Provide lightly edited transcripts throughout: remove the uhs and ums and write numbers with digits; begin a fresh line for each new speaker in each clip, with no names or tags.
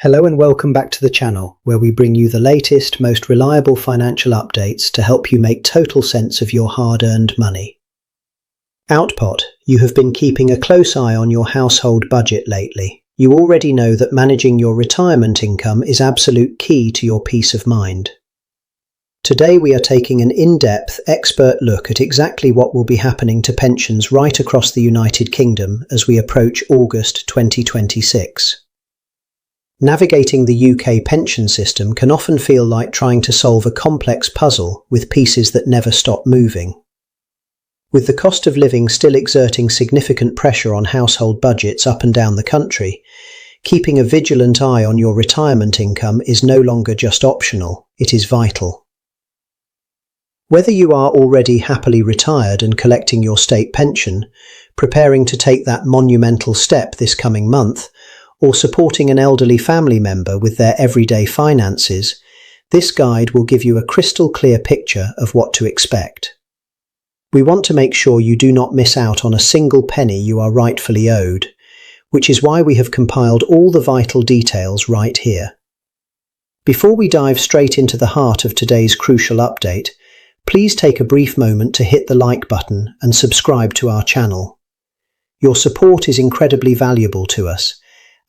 Hello and welcome back to the channel, where we bring you the latest, most reliable financial updates to help you make total sense of your hard-earned money. Output, you have been keeping a close eye on your household budget lately. You already know that managing your retirement income is absolute key to your peace of mind. Today we are taking an in-depth, expert look at exactly what will be happening to pensions right across the United Kingdom as we approach August 2026. Navigating the UK pension system can often feel like trying to solve a complex puzzle with pieces that never stop moving. With the cost of living still exerting significant pressure on household budgets up and down the country, keeping a vigilant eye on your retirement income is no longer just optional, it is vital. Whether you are already happily retired and collecting your state pension, preparing to take that monumental step this coming month, or supporting an elderly family member with their everyday finances, this guide will give you a crystal clear picture of what to expect. We want to make sure you do not miss out on a single penny you are rightfully owed, which is why we have compiled all the vital details right here. Before we dive straight into the heart of today's crucial update, please take a brief moment to hit the like button and subscribe to our channel. Your support is incredibly valuable to us,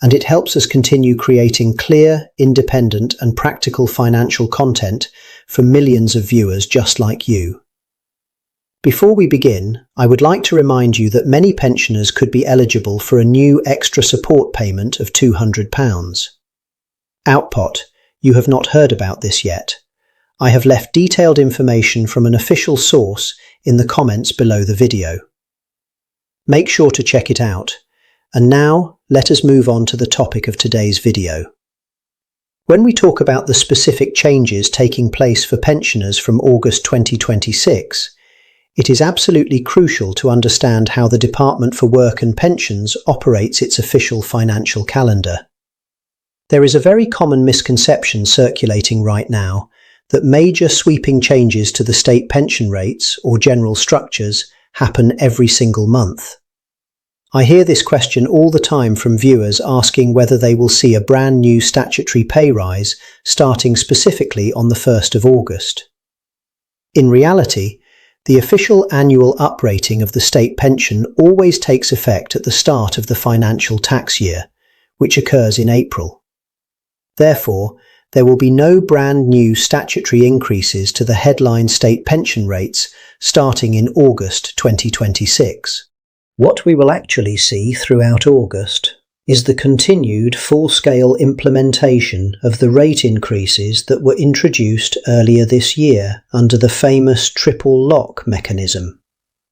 and it helps us continue creating clear, independent and practical financial content for millions of viewers just like you. Before we begin, I would like to remind you that many pensioners could be eligible for a new extra support payment of £200. Output, you have not heard about this yet. I have left detailed information from an official source in the comments below the video. Make sure to check it out. And now, let us move on to the topic of today's video. When we talk about the specific changes taking place for pensioners from August 2026, it is absolutely crucial to understand how the Department for Work and Pensions operates its official financial calendar. There is a very common misconception circulating right now that major sweeping changes to the state pension rates or general structures happen every single month. I hear this question all the time from viewers asking whether they will see a brand new statutory pay rise starting specifically on the 1st of August. In reality, the official annual uprating of the state pension always takes effect at the start of the financial tax year, which occurs in April. Therefore, there will be no brand new statutory increases to the headline state pension rates starting in August 2026. What we will actually see throughout August is the continued full-scale implementation of the rate increases that were introduced earlier this year under the famous triple lock mechanism,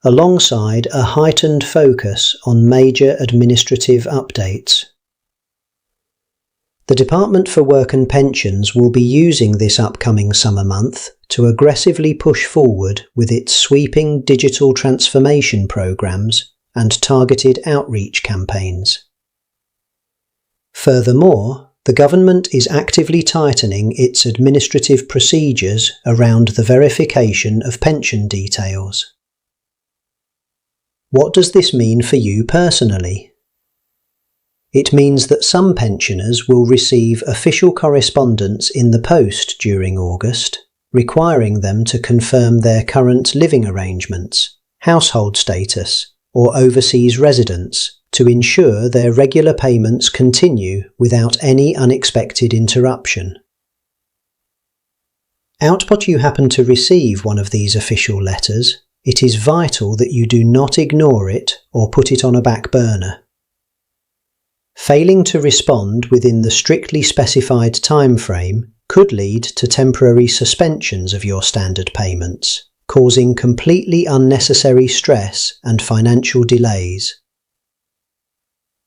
alongside a heightened focus on major administrative updates. The Department for Work and Pensions will be using this upcoming summer month to aggressively push forward with its sweeping digital transformation programs and targeted outreach campaigns. Furthermore, the government is actively tightening its administrative procedures around the verification of pension details. What does this mean for you personally? It means that some pensioners will receive official correspondence in the post during August, requiring them to confirm their current living arrangements, household status, or overseas residence to ensure their regular payments continue without any unexpected interruption. Output, you happen to receive one of these official letters, it is vital that you do not ignore it or put it on a back burner. Failing to respond within the strictly specified time frame could lead to temporary suspensions of your standard payments, causing completely unnecessary stress and financial delays.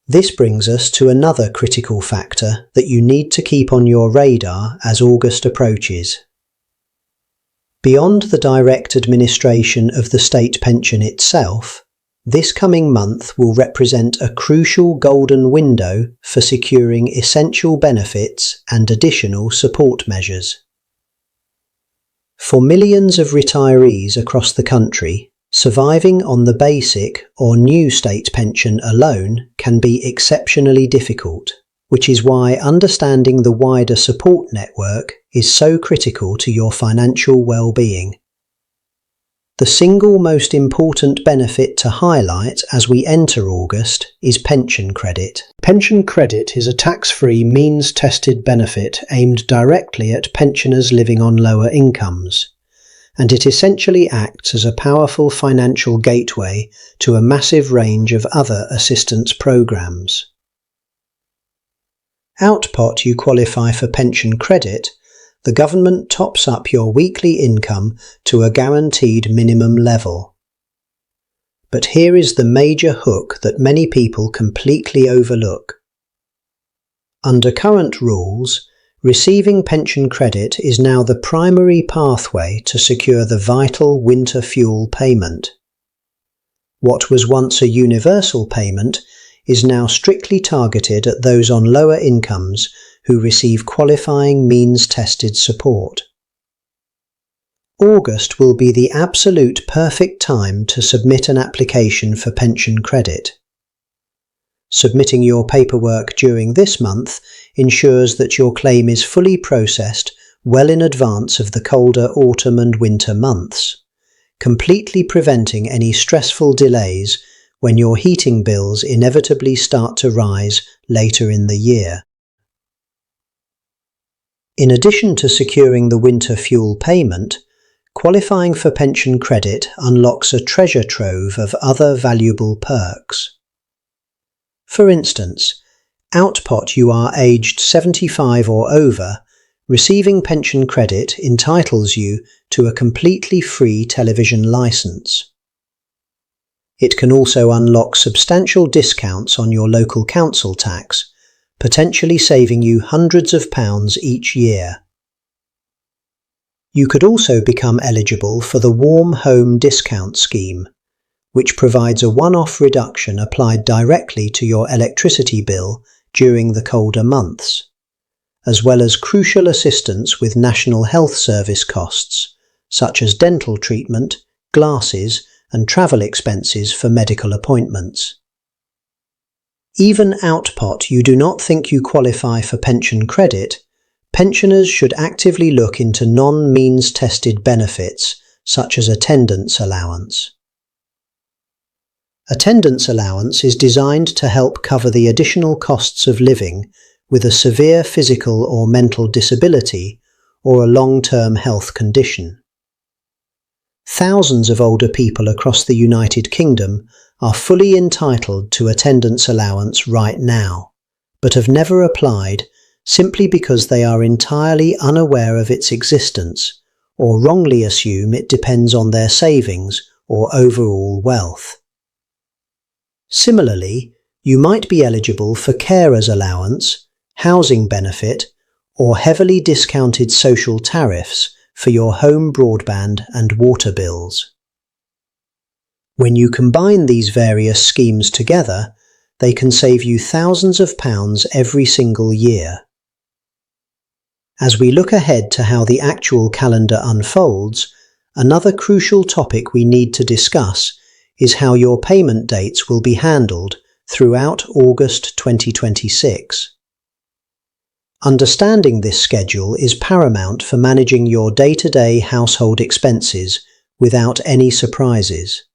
This brings us to another critical factor that you need to keep on your radar as August approaches. Beyond the direct administration of the state pension itself, this coming month will represent a crucial golden window for securing essential benefits and additional support measures. For millions of retirees across the country, surviving on the basic or new state pension alone can be exceptionally difficult, which is why understanding the wider support network is so critical to your financial well-being. The single most important benefit to highlight as we enter August is pension credit. Pension credit is a tax-free, means-tested benefit aimed directly at pensioners living on lower incomes, and it essentially acts as a powerful financial gateway to a massive range of other assistance programs. Output, you qualify for pension credit. The government tops up your weekly income to a guaranteed minimum level. But here is the major hook that many people completely overlook. Under current rules, receiving pension credit is now the primary pathway to secure the vital winter fuel payment. What was once a universal payment is now strictly targeted at those on lower incomes who receive qualifying means-tested support. August will be the absolute perfect time to submit an application for pension credit. Submitting your paperwork during this month ensures that your claim is fully processed well in advance of the colder autumn and winter months, completely preventing any stressful delays when your heating bills inevitably start to rise later in the year. In addition to securing the winter fuel payment, qualifying for pension credit unlocks a treasure trove of other valuable perks. For instance, output you are aged 75 or over, receiving pension credit entitles you to a completely free television license. It can also unlock substantial discounts on your local council tax, potentially saving you hundreds of pounds each year. You could also become eligible for the Warm Home Discount Scheme, which provides a one-off reduction applied directly to your electricity bill during the colder months, as well as crucial assistance with National Health Service costs, such as dental treatment, glasses, and travel expenses for medical appointments. Even output you do not think you qualify for pension credit, pensioners should actively look into non-means-tested benefits such as attendance allowance. Attendance allowance is designed to help cover the additional costs of living with a severe physical or mental disability or a long-term health condition. Thousands of older people across the United Kingdom are fully entitled to attendance allowance right now, but have never applied simply because they are entirely unaware of its existence or wrongly assume it depends on their savings or overall wealth. Similarly, you might be eligible for carers allowance, housing benefit, or heavily discounted social tariffs for your home broadband and water bills. When you combine these various schemes together, they can save you thousands of pounds every single year. As we look ahead to how the actual calendar unfolds, another crucial topic we need to discuss is how your payment dates will be handled throughout August 2026. Understanding this schedule is paramount for managing your day-to-day household expenses without any surprises.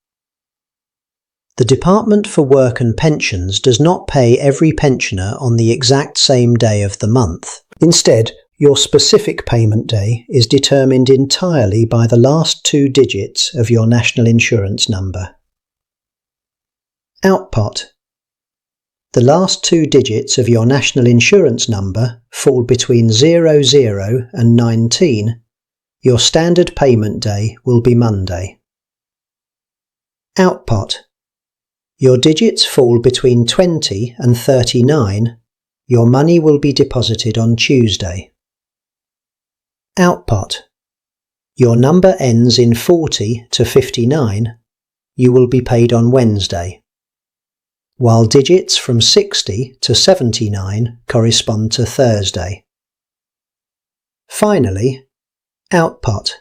The Department for Work and Pensions does not pay every pensioner on the exact same day of the month. Instead, your specific payment day is determined entirely by the last 2 digits of your national insurance number. Output. The last 2 digits of your national insurance number fall between 00 and 19. Your standard payment day will be Monday. Output. Your digits fall between 20 and 39. Your money will be deposited on Tuesday. Output. Your number ends in 40 to 59. You will be paid on Wednesday, while digits from 60 to 79 correspond to Thursday. Finally, output.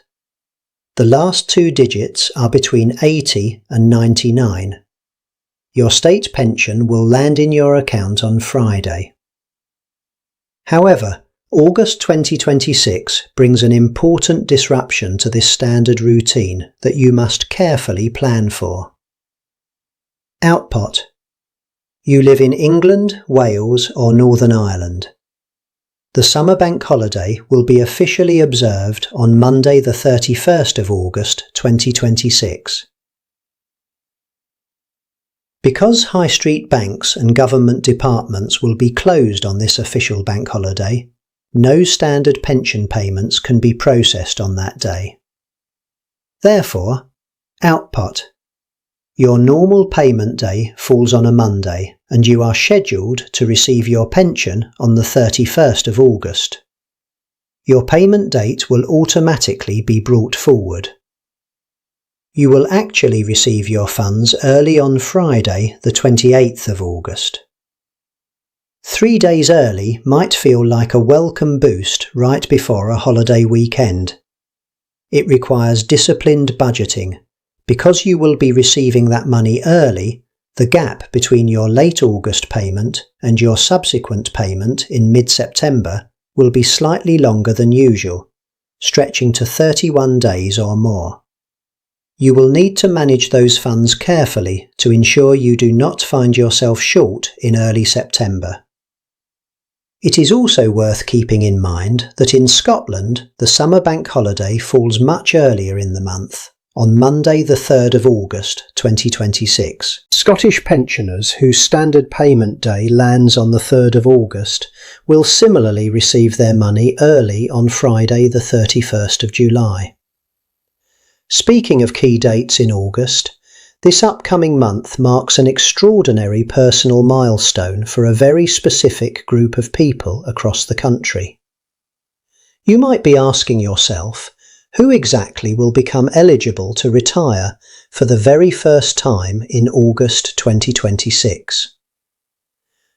The last 2 digits are between 80 and 99. Your state pension will land in your account on Friday. However, August 2026 brings an important disruption to this standard routine that you must carefully plan for. Output. You live in England, Wales or Northern Ireland. The summer bank holiday will be officially observed on Monday the 31st of August 2026. Because high street banks and government departments will be closed on this official bank holiday, no standard pension payments can be processed on that day. Therefore, output. Your normal payment day falls on a Monday and you are scheduled to receive your pension on the 31st of August. Your payment date will automatically be brought forward. You will actually receive your funds early on Friday, the 28th of August. 3 days early might feel like a welcome boost right before a holiday weekend. It requires disciplined budgeting. Because you will be receiving that money early, the gap between your late August payment and your subsequent payment in mid-September will be slightly longer than usual, stretching to 31 days or more. You will need to manage those funds carefully to ensure you do not find yourself short in early September. It is also worth keeping in mind that in Scotland the summer bank holiday falls much earlier in the month, on Monday the 3rd of August 2026. Scottish pensioners whose standard payment day lands on the 3rd of August will similarly receive their money early on Friday the 31st of July. Speaking of key dates in August, this upcoming month marks an extraordinary personal milestone for a very specific group of people across the country. You might be asking yourself, who exactly will become eligible to retire for the very first time in August 2026?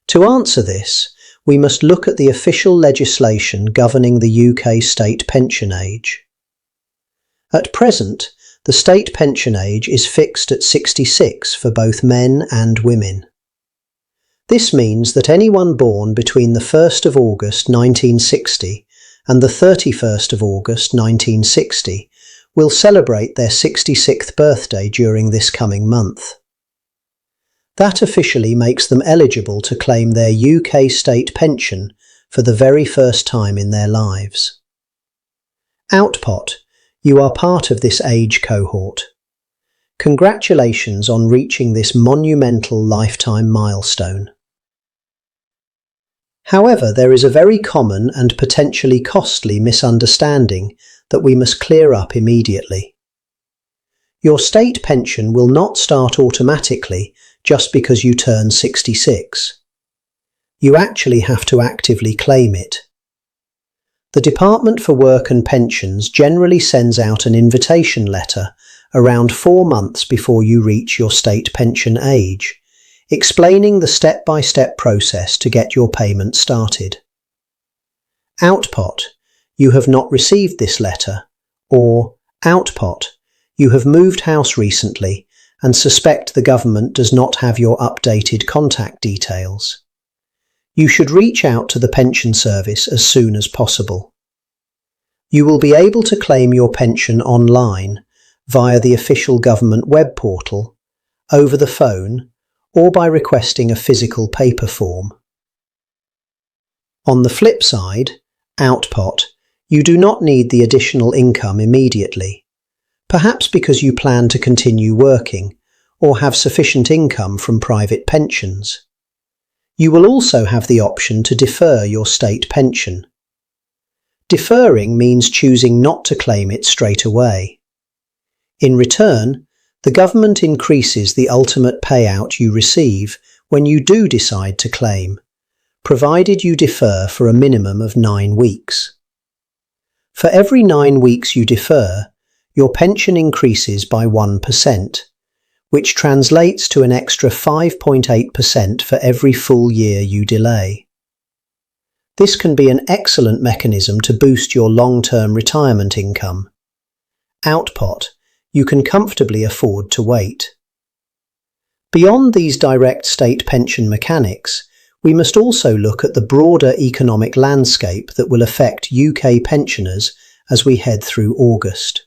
To answer this, we must look at the official legislation governing the UK state pension age. At present, the state pension age is fixed at 66 for both men and women. This means that anyone born between the 1st of August 1960 and the 31st of August 1960 will celebrate their 66th birthday during this coming month. That officially makes them eligible to claim their UK state pension for the very first time in their lives. Output. You are part of this age cohort. Congratulations on reaching this monumental lifetime milestone. However, there is a very common and potentially costly misunderstanding that we must clear up immediately. Your state pension will not start automatically just because you turn 66. You actually have to actively claim it. The Department for Work and Pensions generally sends out an invitation letter around 4 months before you reach your state pension age, explaining the step-by-step process to get your payment started. Output. You have not received this letter, or output. You have moved house recently and suspect the government does not have your updated contact details. You should reach out to the pension service as soon as possible. You will be able to claim your pension online via the official government web portal, over the phone, or by requesting a physical paper form. On the flip side, output, you do not need the additional income immediately, perhaps because you plan to continue working or have sufficient income from private pensions. You will also have the option to defer your state pension. Deferring means choosing not to claim it straight away. In return, the government increases the ultimate payout you receive when you do decide to claim, provided you defer for a minimum of 9 weeks. For every 9 weeks you defer, your pension increases by 1%, which translates to an extra 5.8% for every full year you delay. This can be an excellent mechanism to boost your long-term retirement income. Output. You can comfortably afford to wait. Beyond these direct state pension mechanics, We must also look at the broader economic landscape that will affect UK pensioners as we head through August.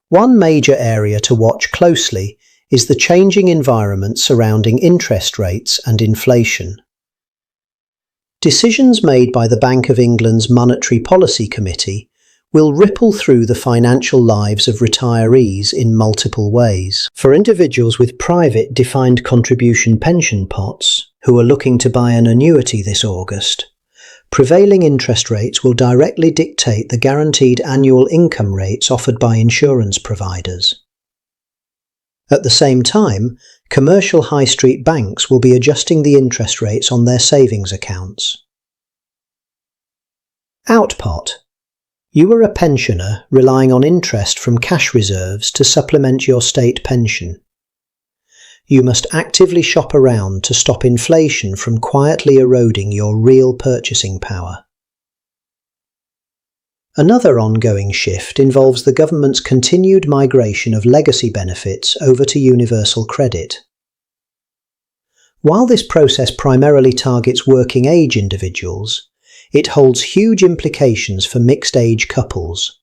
One major area to watch closely is the changing environment surrounding interest rates and inflation. Decisions made by the Bank of England's Monetary Policy Committee will ripple through the financial lives of retirees in multiple ways. For individuals with private defined contribution pension pots who are looking to buy an annuity this August, prevailing interest rates will directly dictate the guaranteed annual income rates offered by insurance providers. At the same time, commercial high street banks will be adjusting the interest rates on their savings accounts. Outpot. You are a pensioner relying on interest from cash reserves to supplement your state pension. You must actively shop around to stop inflation from quietly eroding your real purchasing power. Another ongoing shift involves the government's continued migration of legacy benefits over to universal credit. While this process primarily targets working-age individuals, it holds huge implications for mixed-age couples.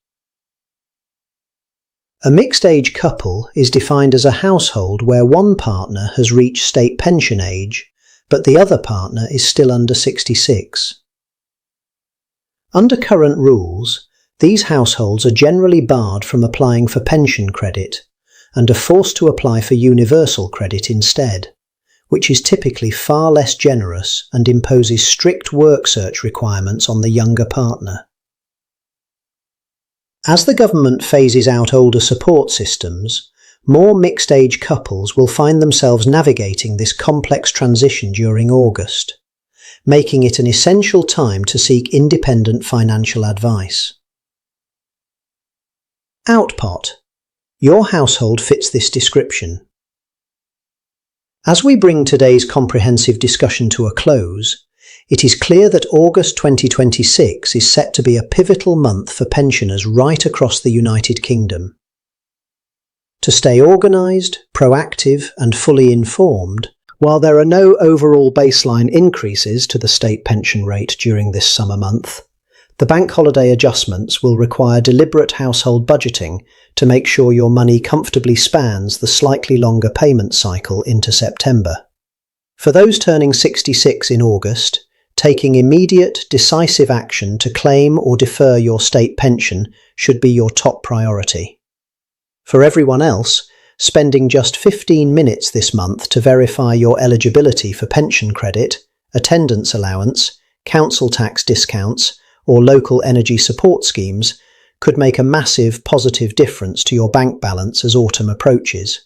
A mixed-age couple is defined as a household where one partner has reached state pension age, but the other partner is still under 66. Under current rules, these households are generally barred from applying for pension credit and are forced to apply for universal credit instead, which is typically far less generous and imposes strict work search requirements on the younger partner. As the government phases out older support systems, more mixed-age couples will find themselves navigating this complex transition during August, making it an essential time to seek independent financial advice. Outpot. Your household fits this description. As we bring today's comprehensive discussion to a close, it is clear that August 2026 is set to be a pivotal month for pensioners right across the United Kingdom. To stay organised, proactive and fully informed, while there are no overall baseline increases to the state pension rate during this summer month, the bank holiday adjustments will require deliberate household budgeting to make sure your money comfortably spans the slightly longer payment cycle into September. For those turning 66 in August, taking immediate, decisive action to claim or defer your state pension should be your top priority. For everyone else, spending just 15 minutes this month to verify your eligibility for pension credit, attendance allowance, council tax discounts, or local energy support schemes could make a massive positive difference to your bank balance as autumn approaches.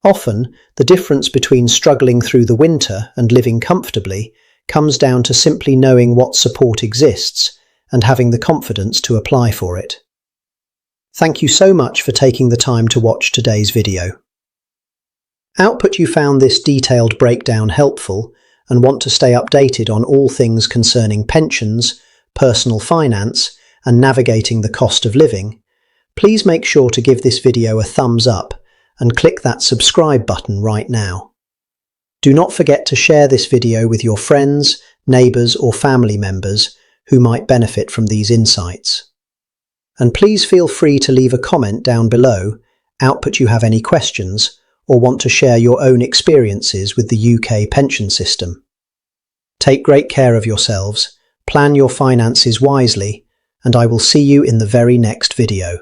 Often, the difference between struggling through the winter and living comfortably comes down to simply knowing what support exists and having the confidence to apply for it. Thank you so much for taking the time to watch today's video. Output, you found this detailed breakdown helpful and want to stay updated on all things concerning pensions, personal finance, and navigating the cost of living, please make sure to give this video a thumbs up and click that subscribe button right now. Do not forget to share this video with your friends, neighbours or family members who might benefit from these insights. And please feel free to leave a comment down below, output you have any questions or want to share your own experiences with the UK pension system. Take great care of yourselves, plan your finances wisely, and I will see you in the very next video.